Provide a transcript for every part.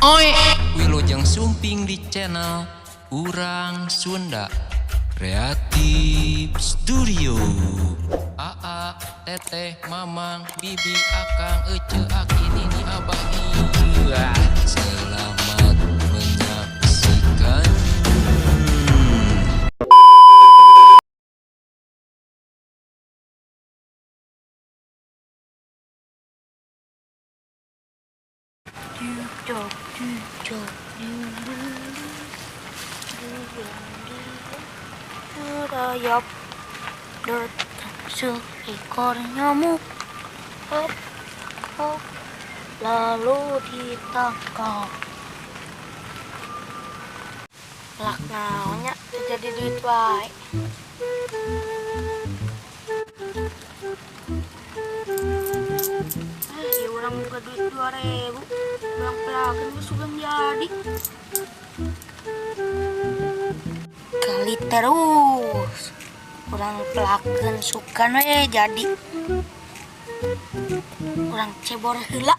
Oi, Wilujeng Sumping di channel Urang Sunda Kreatif Studio. Aa, teteh, mamang, bibi, akang, ece, aki, nini, abah, iya. Selamat menyaksikan. Merayap datang seekor nyamuk, hop hop, lalu ditangkap. Lak naonnya jadi duit wae. Dia orang buka duit 2.000, orang pelakan sugan jadi. Kali terus orang pelakan sukan we jadi orang cebor heula.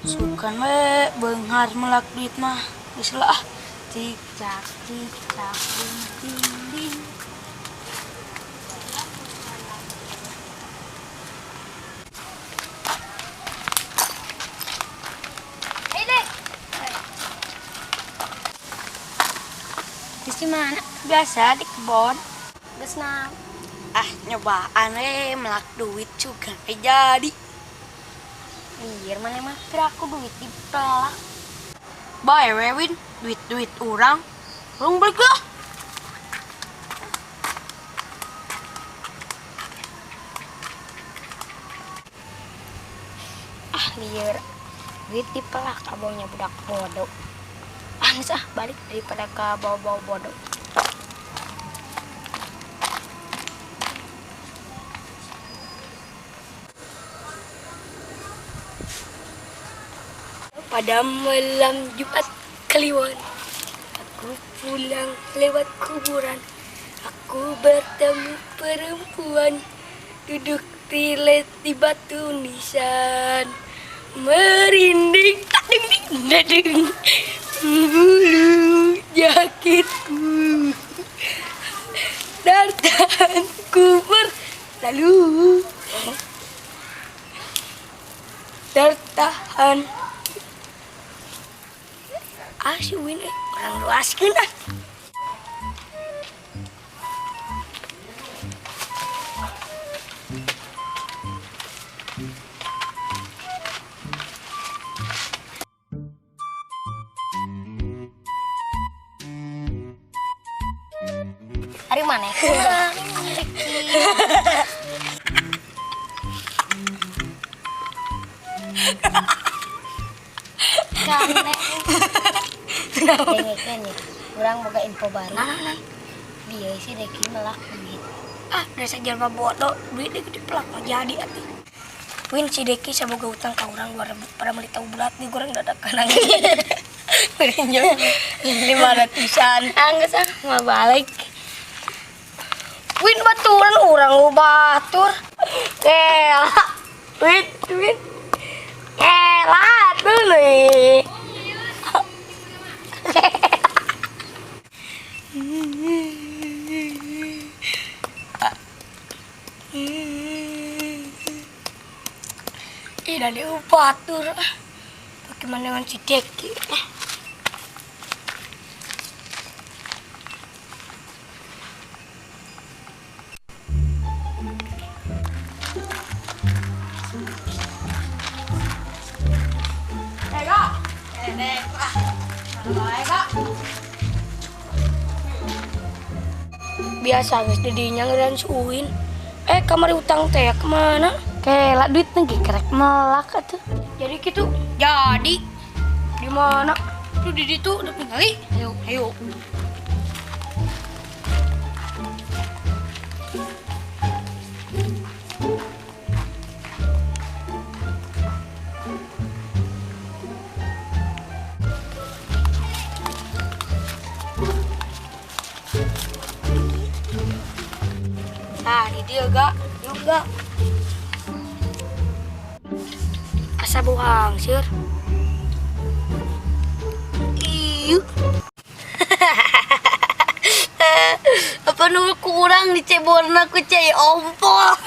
Sukan we beunghar melak duit mah geus lah. Cik cak ding ding ding. Hei dek. Di mana? Biasa di kebon. Geus naon? Nyobaan we melak duit juga jadi. Biar mana mah kira aku duit dipelak. Bye Win, duit orang balik lah. Liar duit dipelak abangnya budak bodoh. Anis balik daripada ke bawa-bawa bodoh. Pada malam Jumat Kliwon, aku pulang lewat kuburan. Aku bertemu perempuan duduk rilet di batu nisan. Merinding tak ding ding dading bulu jaketku. Dartanku berlalu tertahan. Si Win orang luaskeun ah. Hari mana? Dengekeun nih, urang boga info baru. Dia si Deki melak duit. Dasar jelema bodoh, duit Deki dipelak mah jadi atuh. Win si Deki saboga utang ka urang 2.000 pada meuli tahu bulat di urang dadakan nangis. Pinjam 500-an. Geus mah balik. Win baturan urang lu batur. Kela. Win. Kela tuh nih. Dari batur bagaimana dengan si Deki? Biasa guys dedinya ngeren suin. Kamari utang teh kemana? Kela duit lagi kerek melak atuh. Jadi gitu. Jadi di mana? Tuh di situ udah tinggali. Ayo. Dia gak, juga. Asa buang, sir. Iya. Apa nunggu kurang di ceborna ku cai ompol.